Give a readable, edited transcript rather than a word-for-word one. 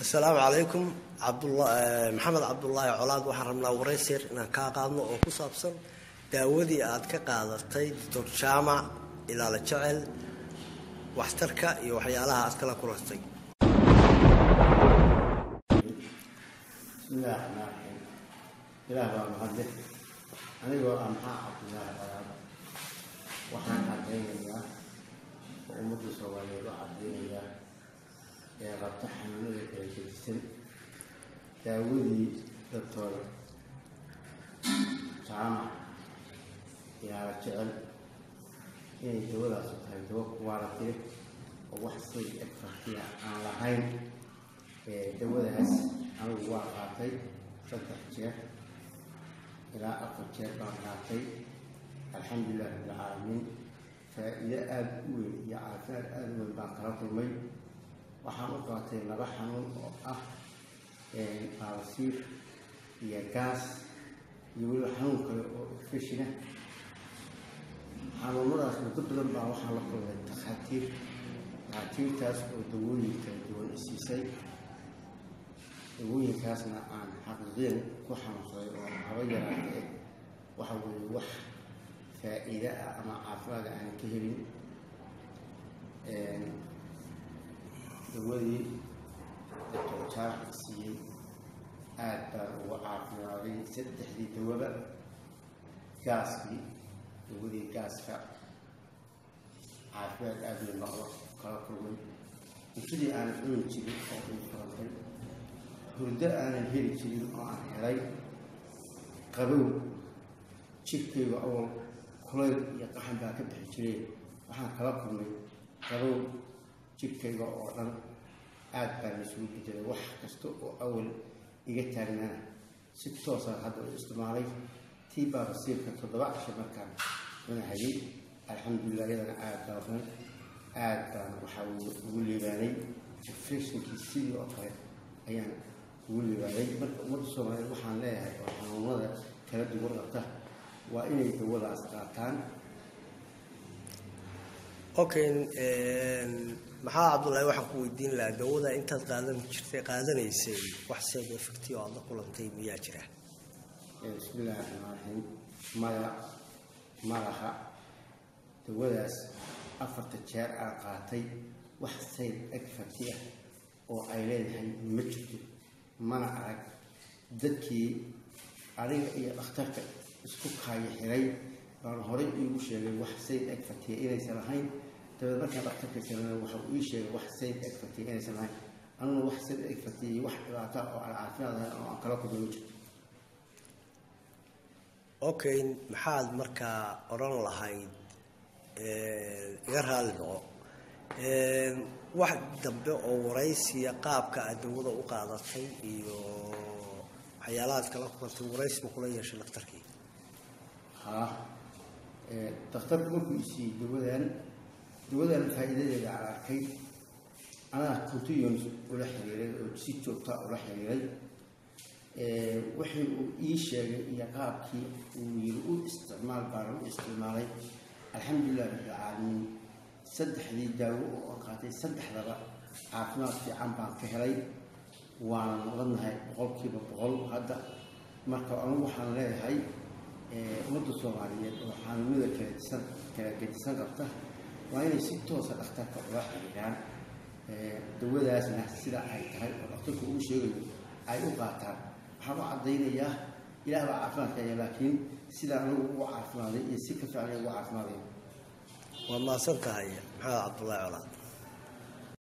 السلام عليكم عبد الله محمد عبد الله علاad waxaan rabnaa wareysiir inaan ka qaadno oo ku saabsan daawadii aad ka qaadatay Dr. Jaamac ilaala jecel waxtarka iyo waxyaalaha aad kala kulantay bismillaah ilaaha mahadle anigoo aan Abdullah Calaad waxaan cadeynayaa ummadda Soomaaliyeed oo cadeynayaa qabta xanuunada kala gedisan daawadii Dr. Jaamac ilaala jecel inay dawadaas tahay dawo quality oo wax sii effective aan lahayn dawadaas anigu waa qaatay 3 jeer ilaa 4 jeer baan qaatay alxamdulillaah rabbil caalamiin faa'iido aad u weyn iyo caafimaad aad u weyn baan kala kulmay waxaan u qaatay 2 xanuun oo ah bawasiir iyo gaas iyo weli xanuun kale oo infection ah xanuunadaas muddo badan baa waxaa la kulmay takhaatiirtaas oo dawooyin kala duwan siisay dawooyinkaasna aan xaqiiqeen ku xanuunsaday oo haba yaraatee waxa weeye wax faa'iido ah ama caafimaad aan ka helin dawadii Dr. Jaamac siiyey aad baan uga caafimaaday 3 dawaba gaaskii dawadii gaaska caafimaad aad u noqdo kala kulmay intii aan cuni jirin oo infarantay hurdo aanan heli jirin oo aan helay qabow jirkayga oo kulayl iyo qaxan baa ka bixi jiray waxaan kala kulmay qabow jirkayga oo dhan aad baan isugu bedelay wax kasta oo awal iga taagnaa si toos ah hadda u isticmaalay tii bawasiirka 7 casho markaan cunahayay alxamdulillaah iyadana aad baan waxaa ugu liibaanay infectionkii sidii oo kale ayaan ugu liibaanay marka ummadda Soomaaliyeed waxaan leeyahay oo xanuunada kala duwan qabta waa inay dawadaas qaataan okay maxaa Abdullahi waxaan ku weydiin lahaa dawada intaad qaadanaysay wax sida effective oo aad kulantay miyaa jira bismillaah rahmaani malaha dawadaas 4 jeer aan qaatay wax side effective oo ay leedahay ma jirto mana arag dadkii aniga iyo dhakhtarka isku xiray baan horay ugu sheegay wax side effective inaysan lahayn dabad markaan dhakhtarka sameeyay waxa uu ii sheegay wax side effective inaysan lahayn anna wax side effective wax dhibaato oo caafimaad ah oo aan kala kulmay okay maxaad markaa oran lahayd iga raali noqo wax dambe oo wareysiga qaabka aad dawada u qaadatay iyo waxyaalaha kala kulantay wareysi ma kula yeeshay dhakhtarkii dhakhtarku markuu isii dawadan faa'iidadeeda aan arkay anaa continuous ula xiriiray oo si joogto ah ula xiriiray wixii uu ii sheegay iyo qaabkii uu yiri u isticmaal baan u isticmaalay alxamdulillaah rabbil caalamiin 3 daawo oo qaatay 3daba caafimaad fiican baan ka helay waan noqonahay 100% hadda marka anigu waxaan leeyahay ummadda Soomaaliyeed oo xanuunada kala gedisan qabta waa inay si toos ah dhakhtarka ula xiriiraan dawadaasna sida ay tahay oo dhakhtarku uu sheegayo ay u qaataan waxaan u cadeynayaa ilaah baa caafimaadka laakiin sida anigu ugu caafimaaday iyo si ka fiican ugu caafimaaday waa maasantahay maxaa Abdullahi Calaad